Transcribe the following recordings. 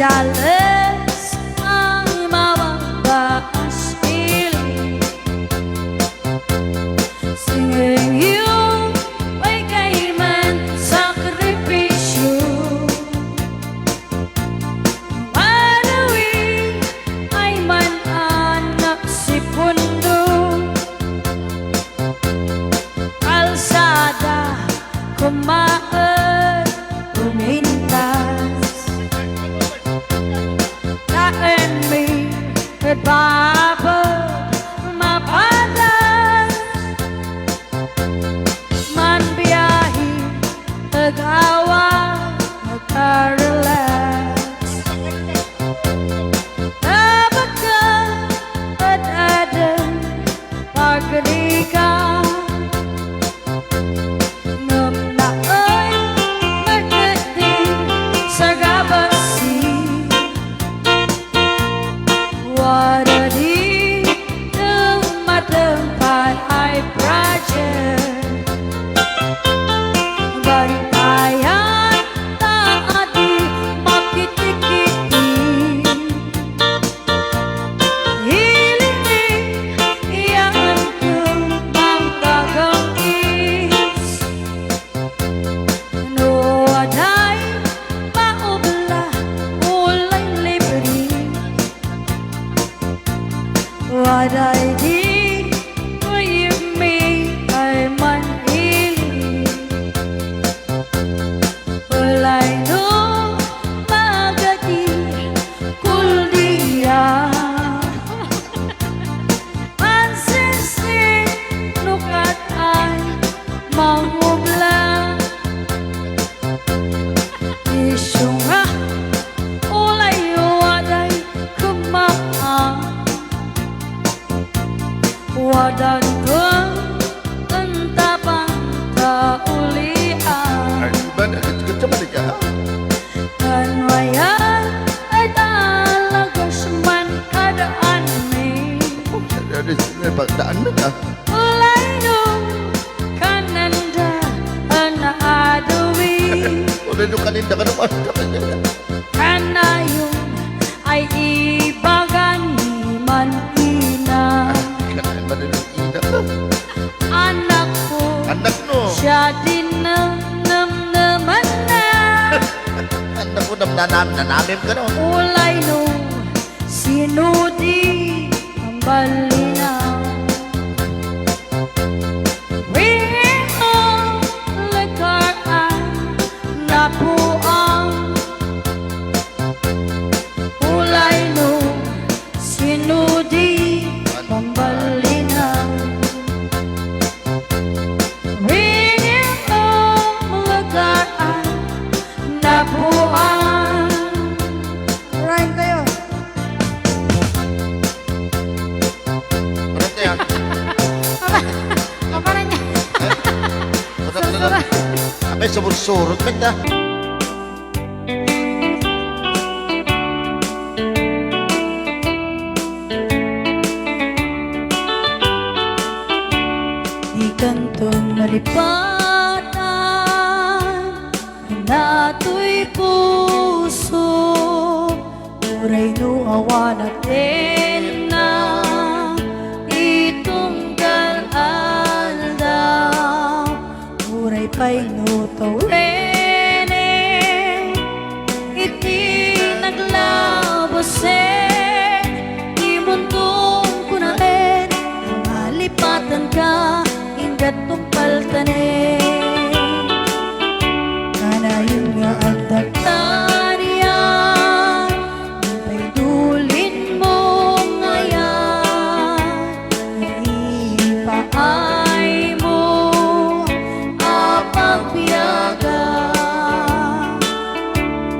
Oficiales ang mababas piling, singing you ay kaiman sakripisyo. Manawi ay man anak si pundo, kalsada kumaan umintas. Babad mapadas man biyahe tagawa magka-relax. Dapat ka at adan pagkalikan ngam na ay magdating sa gabasi. Wadadi tempat ay project bantayan taati makitikiti hilini yang kembang kagangis no aday maubla ulay libre. Waday di believe me ay manhili, walay no magati kuldiya. Mansinsin nukat ay mangubla, isyo nga ulay waday kumaan. Wadan kong entapang kaulian, Ay, iban, agad-agad naman ka. kanwayan ay talagas man kadaan may Pagdaan na ka. ulay nung kananda anaadawi. Wala nung kaninda ka naman. Kanayong ay ibagan ni man ina. Kailangan ba na nung ina ka? Anak ko Anak no. siya din naman na. Anak ko naman nanamim ka no. Ulay no sinudi ang balinaw. Ringong lekaran napuang. Ulay no sinudi ang balinaw. Ringong lekaran napuang. Rhyme kayo. Parang kaya. Apa nanya? Abay, surut-surut ka na. Di kantong malipatan nato'y puso uray no awa natin na itunggal alda uray pa'y no tawene iti naglabose imuntong kunaen malipatan ka ingat tumpaltanen kanayon nga ang dagtanian may dulin mo ngayon ipaay mo apagbiyaga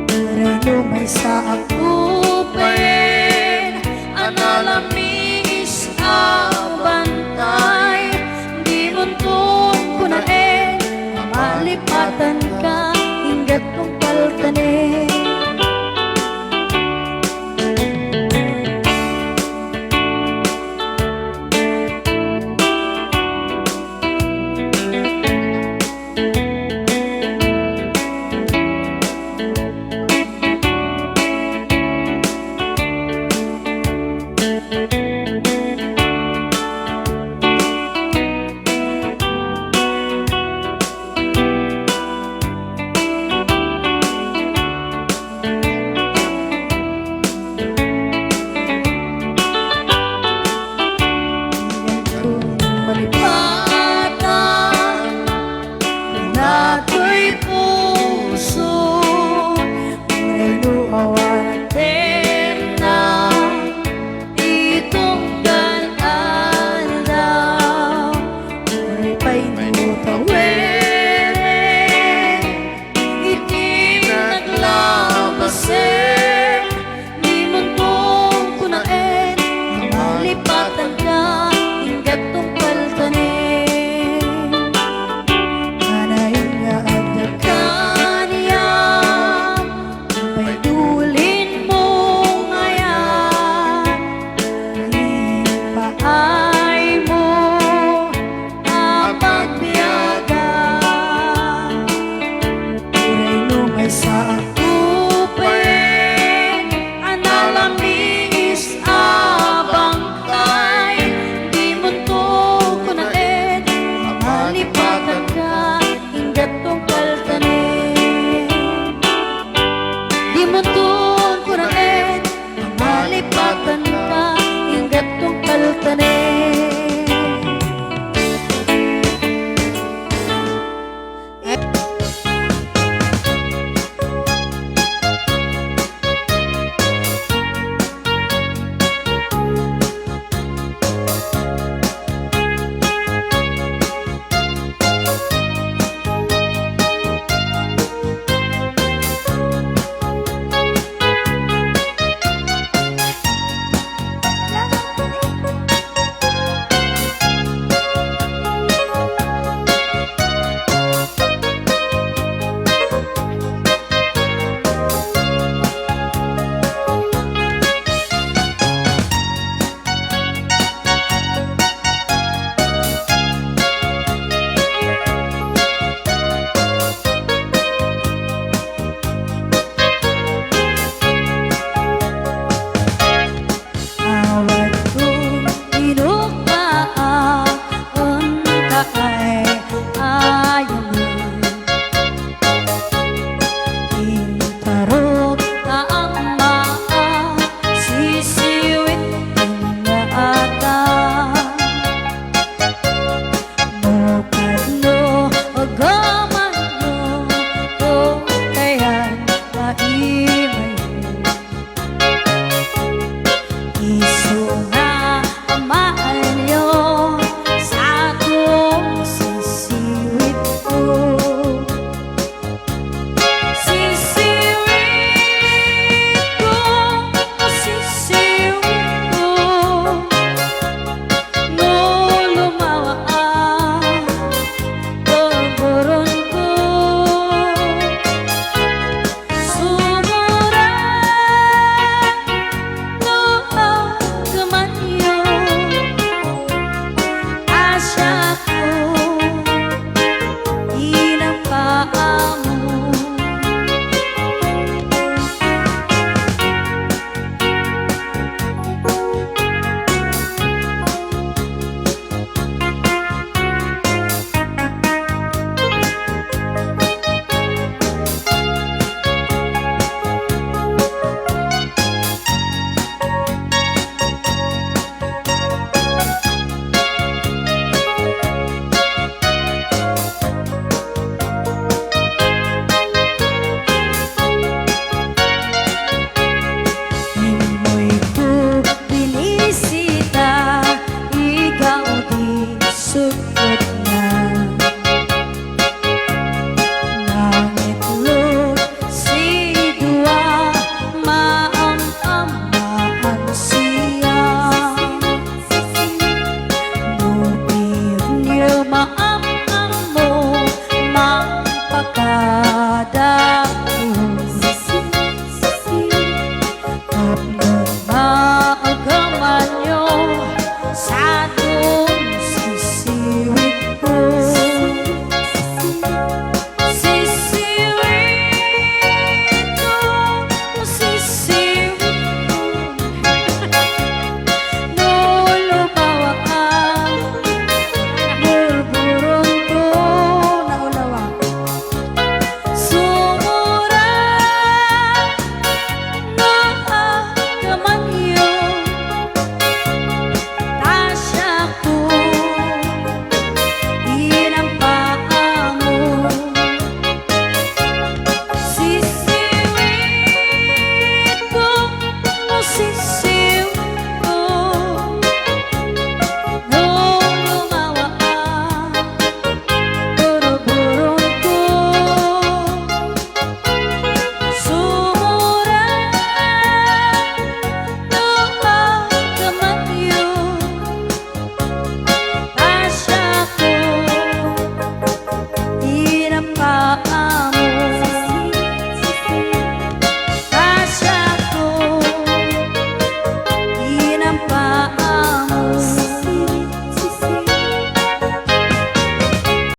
pero may sa akupin analamis abantay di muntong kunain malipatan ka ingat kong paltanin. Malipatan nato'y puso uray luawan natin na itunggal aldaw uray pa'y nutawere iti naglabase di muntong kunaen malipatan ka ingat tumpaltanin kanayon nga ang dagkanian may dulin mo ngayon ipaay mo apagbiyaga uray lumay sa akupin analamis abangkay di muntong kunain malipatan ka ingat tumpaltanin di muntong kunain malipatan ka ingat tumpaltanin.